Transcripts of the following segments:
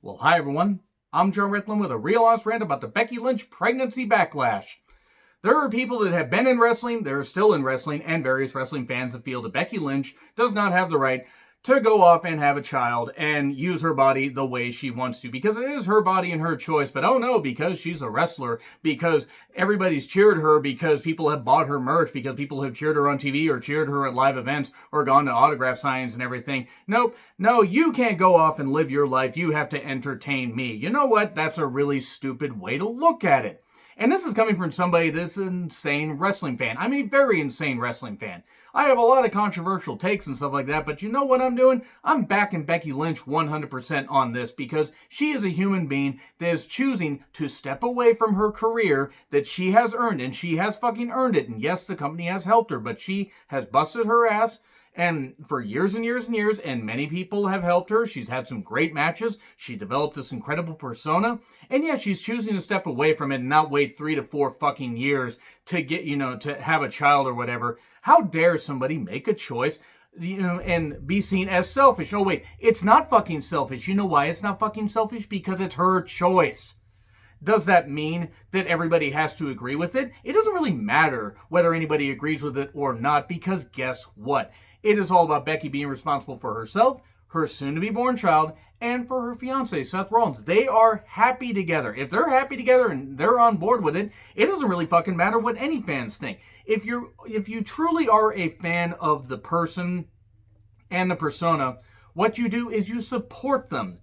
Well, hi everyone. I'm Joe Ritlin with a real honest rant about the Becky Lynch pregnancy backlash. There are people that have been in wrestling, they're still in wrestling, and various wrestling fans that feel that Becky Lynch does not have the right to go off and have a child and use her body the way she wants to, because it is her body and her choice. But oh no, because she's a wrestler, because everybody's cheered her, because people have bought her merch, because people have cheered her on TV or cheered her at live events or gone to autograph signs and everything. Nope, no, you can't go off and live your life. You have to entertain me. You know what? That's a really stupid way to look at it. And this is coming from somebody that's an insane wrestling fan. I'm a very insane wrestling fan. I have a lot of controversial takes and stuff like that, but you know what I'm doing? I'm backing Becky Lynch 100% on this, because she is a human being that is choosing to step away from her career that she has earned, and she has fucking earned it. And yes, the company has helped her, but she has busted her ass. And for years and years and years, and many people have helped her. She's had some great matches. She developed this incredible persona. And yeah, she's choosing to step away from it and not wait 3 to 4 fucking years to get, to have a child or whatever. How dare somebody make a choice, and be seen as selfish? Oh wait, it's not fucking selfish. You know why it's not fucking selfish? Because it's her choice. Does that mean that everybody has to agree with it? It doesn't really matter whether anybody agrees with it or not, because guess what? It is all about Becky being responsible for herself, her soon-to-be-born child, and for her fiance, Seth Rollins. They are happy together. If they're happy together and they're on board with it, it doesn't really fucking matter what any fans think. If you truly are a fan of the person and the persona, what you do is you support them.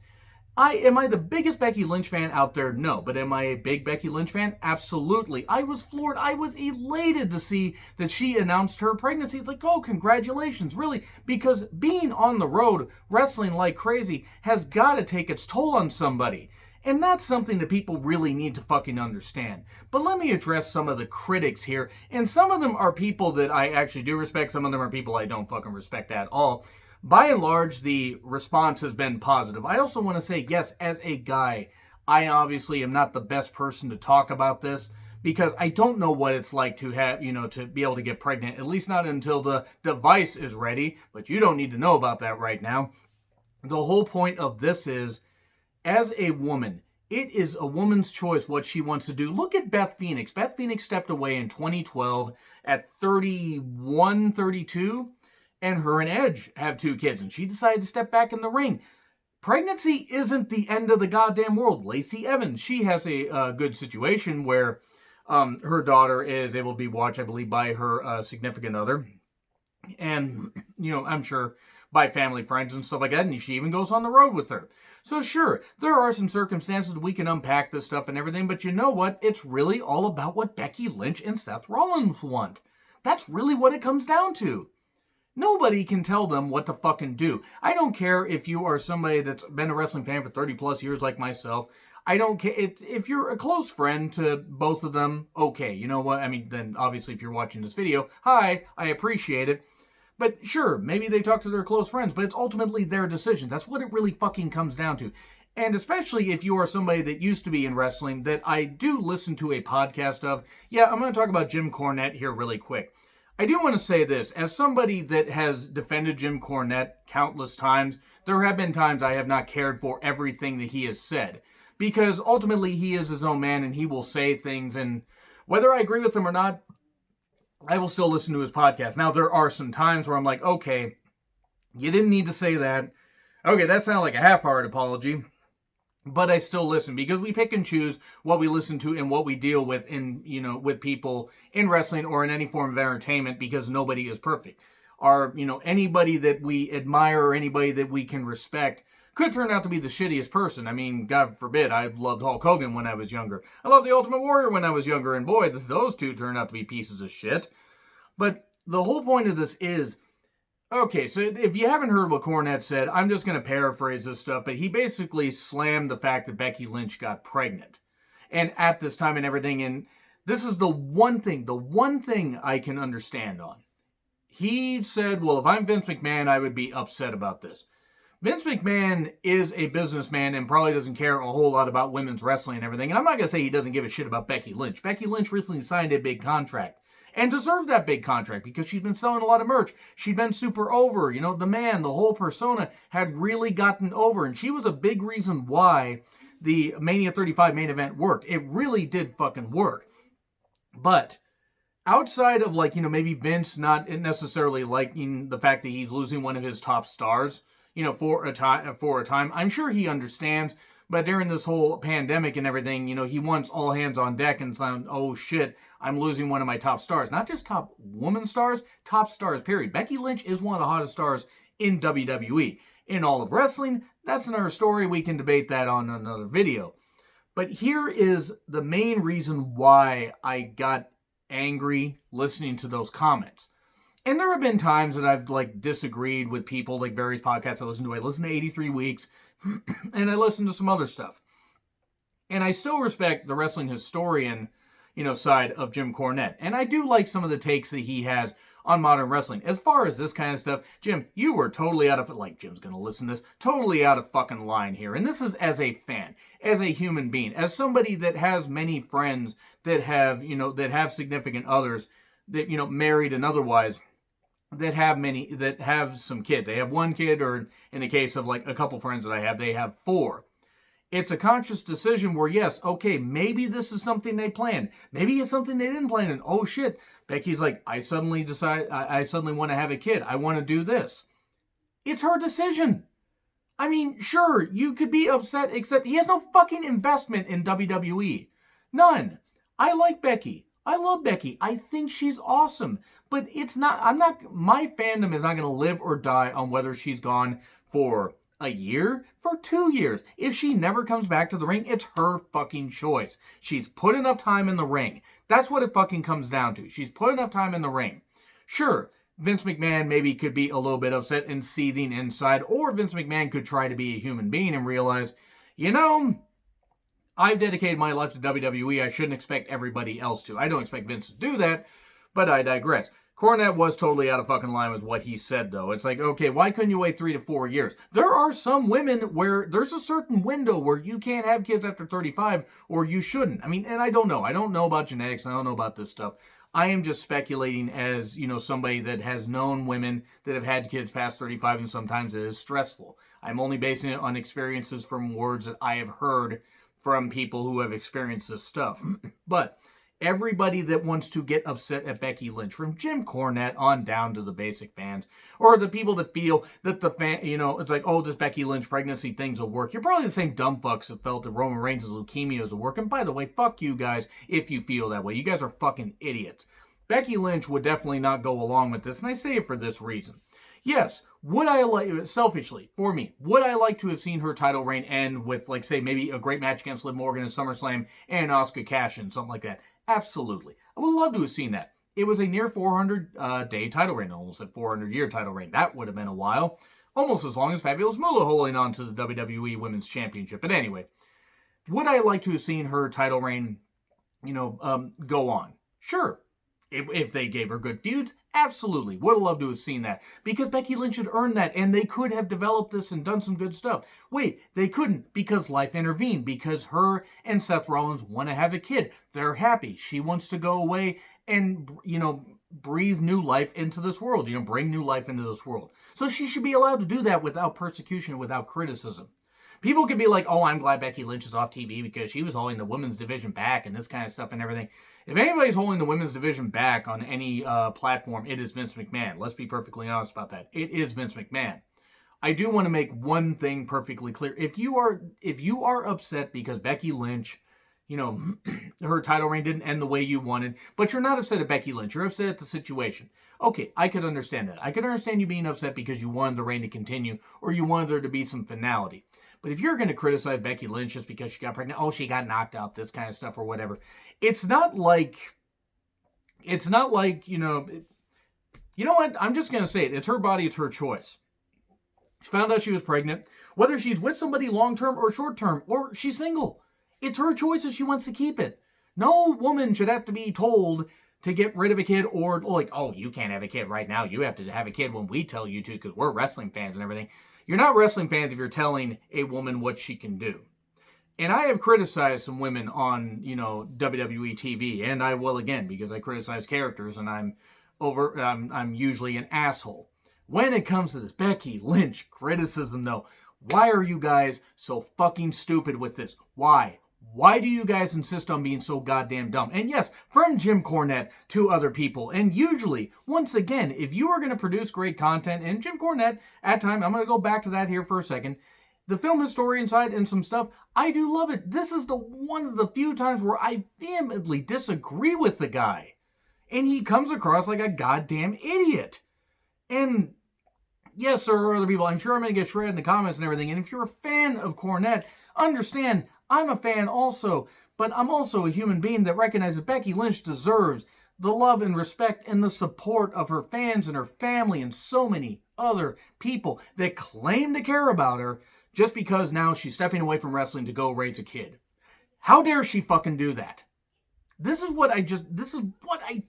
Am I the biggest Becky Lynch fan out there? No. But am I a big Becky Lynch fan? Absolutely. I was floored. I was elated to see that she announced her pregnancy. It's like, oh, congratulations, really. Because being on the road, wrestling like crazy, has got to take its toll on somebody. And that's something that people really need to fucking understand. But let me address some of the critics here. And some of them are people that I actually do respect. Some of them are people I don't fucking respect at all. By and large, the response has been positive. I also want to say, yes, as a guy, I obviously am not the best person to talk about this, because I don't know what it's like to have, to be able to get pregnant, at least not until the device is ready. But you don't need to know about that right now. The whole point of this is, as a woman, it is a woman's choice what she wants to do. Look at Beth Phoenix. Beth Phoenix stepped away in 2012 at 31, 32. And her and Edge have 2 kids, and she decided to step back in the ring. Pregnancy isn't the end of the goddamn world. Lacey Evans, she has a good situation where her daughter is able to be watched, I believe, by her significant other. And, I'm sure by family, friends, and stuff like that. And she even goes on the road with her. So sure, there are some circumstances we can unpack this stuff and everything, but you know what? It's really all about what Becky Lynch and Seth Rollins want. That's really what it comes down to. Nobody can tell them what to fucking do. I don't care if you are somebody that's been a wrestling fan for 30 plus years like myself. I don't care. If you're a close friend to both of them, okay. You know what? I mean, then obviously if you're watching this video, hi, I appreciate it. But sure, maybe they talk to their close friends, but it's ultimately their decision. That's what it really fucking comes down to. And especially if you are somebody that used to be in wrestling, that I do listen to a podcast of. Yeah, I'm going to talk about Jim Cornette here really quick. I do want to say this, as somebody that has defended Jim Cornette countless times, there have been times I have not cared for everything that he has said, because ultimately he is his own man and he will say things, and whether I agree with him or not, I will still listen to his podcast. Now, there are some times where I'm like, okay, you didn't need to say that. Okay, that sounded like a half-hearted apology. But I still listen, because we pick and choose what we listen to and what we deal with with people in wrestling or in any form of entertainment, because nobody is perfect. Anybody that we admire or anybody that we can respect could turn out to be the shittiest person. I mean, God forbid, I loved Hulk Hogan when I was younger. I loved the Ultimate Warrior when I was younger, and boy, those two turned out to be pieces of shit. But the whole point of this is, okay, so if you haven't heard what Cornette said, I'm just going to paraphrase this stuff, but he basically slammed the fact that Becky Lynch got pregnant. And at this time and everything, and this is the one thing I can understand on. He said, well, if I'm Vince McMahon, I would be upset about this. Vince McMahon is a businessman and probably doesn't care a whole lot about women's wrestling and everything. And I'm not going to say he doesn't give a shit about Becky Lynch. Becky Lynch recently signed a big contract. and deserved that big contract because she's been selling a lot of merch. She'd been super over. The whole persona had really gotten over, and she was a big reason why the Mania 35 main event worked. It really did fucking work. But outside of maybe Vince not necessarily liking the fact that he's losing one of his top stars, for a time, I'm sure he understands. But during this whole pandemic and everything, he wants all hands on deck and saying, oh shit, I'm losing one of my top stars. Not just top woman stars, top stars, period. Becky Lynch is one of the hottest stars in WWE. In all of wrestling, that's another story. We can debate that on another video. But here is the main reason why I got angry listening to those comments. And there have been times that I've disagreed with people, various podcasts I listen to. I listen to 83 Weeks, and I listen to some other stuff. And I still respect the wrestling historian, side of Jim Cornette. And I do like some of the takes that he has on modern wrestling. As far as this kind of stuff, Jim, you were totally out of, Jim's going to listen to this, totally out of fucking line here. And this is as a fan, as a human being, as somebody that has many friends that have, that have significant others that, married and otherwise, that have some kids. They have one kid, or in the case of a couple friends that I have, they have 4. It's a conscious decision where, yes, okay, maybe this is something they planned. Maybe it's something they didn't plan. And oh shit, Becky's I suddenly want to have a kid. I want to do this. It's her decision. I mean, sure, you could be upset, except he has no fucking investment in WWE. None. I like Becky. I love Becky. I think she's awesome. But my fandom is not going to live or die on whether she's gone for a year, for 2 years. If she never comes back to the ring, it's her fucking choice. She's put enough time in the ring. That's what it fucking comes down to. She's put enough time in the ring. Sure, Vince McMahon maybe could be a little bit upset and seething inside, or Vince McMahon could try to be a human being and realize, I've dedicated my life to WWE. I shouldn't expect everybody else to. I don't expect Vince to do that, but I digress. Cornette was totally out of fucking line with what he said, though. It's okay, why couldn't you wait 3 to 4 years? There are some women where there's a certain window where you can't have kids after 35, or you shouldn't. I mean, and I don't know. I don't know about genetics. I don't know about this stuff. I am just speculating as, somebody that has known women that have had kids past 35, and sometimes it is stressful. I'm only basing it on experiences from words that I have heard from people who have experienced this stuff. But everybody that wants to get upset at Becky Lynch, from Jim Cornette on down to the basic fans, or the people that feel that the fan, it's oh, this Becky Lynch pregnancy things will work. You're probably the same dumb fucks that felt that Roman Reigns' leukemia will work. And by the way, fuck you guys if you feel that way. You guys are fucking idiots. Becky Lynch would definitely not go along with this, and I say it for this reason. Yes, would I selfishly, for me, would I like to have seen her title reign end with, say, maybe a great match against Liv Morgan in SummerSlam and Asuka cash-in, something like that? Absolutely. I would love to have seen that. It was a near 400-day title reign, almost a 400-year title reign. That would have been a while. Almost as long as Fabulous Moolah holding on to the WWE Women's Championship. But anyway, would I like to have seen her title reign, go on? Sure. If they gave her good feuds, absolutely. Would have loved to have seen that. Because Becky Lynch had earned that, and they could have developed this and done some good stuff. Wait, they couldn't because life intervened. Because her and Seth Rollins want to have a kid. They're happy. She wants to go away and, breathe new life into this world. Bring new life into this world. So she should be allowed to do that without persecution, without criticism. People can be like, oh, I'm glad Becky Lynch is off TV because she was holding the women's division back and this kind of stuff and everything. If anybody's holding the women's division back on any platform, it is Vince McMahon. Let's be perfectly honest about that. It is Vince McMahon. I do want to make one thing perfectly clear. If you are upset because Becky Lynch, her title reign didn't end the way you wanted, but you're not upset at Becky Lynch. You're upset at the situation. Okay, I could understand that. I could understand you being upset because you wanted the reign to continue or you wanted there to be some finality. But if you're going to criticize Becky Lynch just because she got pregnant, oh, she got knocked out, this kind of stuff or whatever, it's not like, you know what? I'm just going to say it. It's her body. It's her choice. She found out she was pregnant. Whether she's with somebody long-term or short-term, or she's single, it's her choice if she wants to keep it. No woman should have to be told to get rid of a kid or oh, you can't have a kid right now. You have to have a kid when we tell you to because we're wrestling fans and everything. You're not wrestling fans if you're telling a woman what she can do. And I have criticized some women on, WWE TV, and I will again because I criticize characters, and I'm usually an asshole. When it comes to this Becky Lynch criticism, though, why are you guys so fucking stupid with this? Why? Why do you guys insist on being so goddamn dumb? And yes, from Jim Cornette to other people. And usually, once again, if you are going to produce great content, and Jim Cornette, at times, I'm going to go back to that here for a second, the film historian side and some stuff, I do love it. This is one of the few times where I vehemently disagree with the guy. And he comes across like a goddamn idiot. And yes, there are other people. I'm sure I'm going to get shredded in the comments and everything. And if you're a fan of Cornette, understand I'm a fan also. But I'm also a human being that recognizes Becky Lynch deserves the love and respect and the support of her fans and her family and so many other people that claim to care about her just because now she's stepping away from wrestling to go raise a kid. How dare she fucking do that? This is what I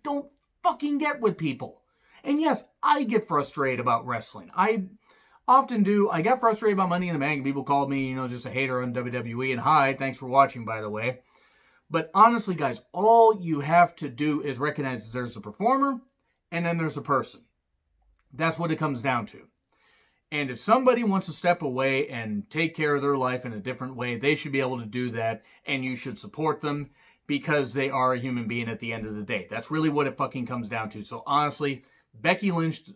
don't fucking get with people. And yes, I get frustrated about wrestling. I often do. I got frustrated about Money in the Bank. People called me, just a hater on WWE. And hi, thanks for watching, by the way. But honestly, guys, all you have to do is recognize that there's a performer and then there's a person. That's what it comes down to. And if somebody wants to step away and take care of their life in a different way, they should be able to do that. And you should support them because they are a human being at the end of the day. That's really what it fucking comes down to. So honestly, Becky Lynch,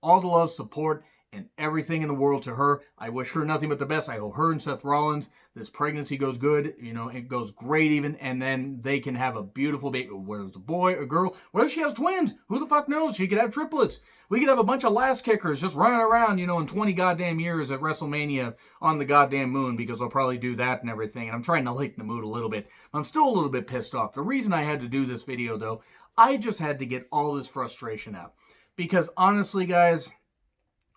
all the love, support, and everything in the world to her. I wish her nothing but the best. I hope her and Seth Rollins, this pregnancy goes good. It goes great even. And then they can have a beautiful baby. Whether it's a boy or girl. Whether she has twins. Who the fuck knows? She could have triplets. We could have a bunch of lass kickers just running around, in 20 goddamn years at WrestleMania on the goddamn moon, because they'll probably do that and everything. And I'm trying to lighten the mood a little bit. I'm still a little bit pissed off. The reason I had to do this video, though, I just had to get all this frustration out. Because honestly, guys,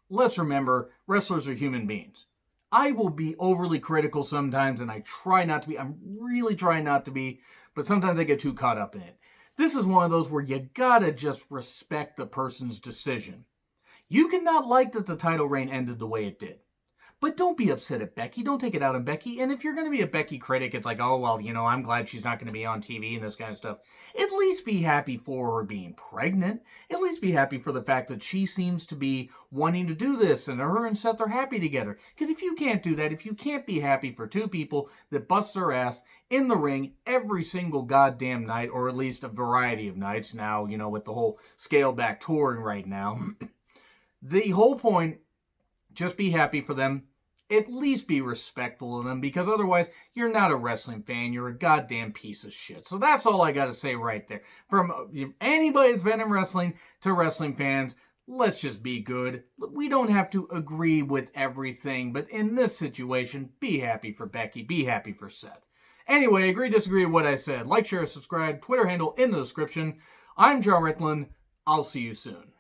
let's remember, wrestlers are human beings. I will be overly critical sometimes, and I try not to be. I'm really trying not to be, but sometimes I get too caught up in it. This is one of those where you gotta just respect the person's decision. You cannot like that the title reign ended the way it did. But don't be upset at Becky. Don't take it out on Becky. And if you're going to be a Becky critic, it's like, oh, well, I'm glad she's not going to be on TV and this kind of stuff. At least be happy for her being pregnant. At least be happy for the fact that she seems to be wanting to do this and her and Seth are happy together. Because if you can't do that, if you can't be happy for two people that bust their ass in the ring every single goddamn night, or at least a variety of nights now, with the whole scaled back touring right now, the whole point, just be happy for them. At least be respectful of them, because otherwise you're not a wrestling fan. You're a goddamn piece of shit. So that's all I got to say right there. From anybody that's been in wrestling to wrestling fans, let's just be good. We don't have to agree with everything, but in this situation, be happy for Becky. Be happy for Seth. Anyway, agree, disagree with what I said. Like, share, subscribe. Twitter handle in the description. I'm John Rickland. I'll see you soon.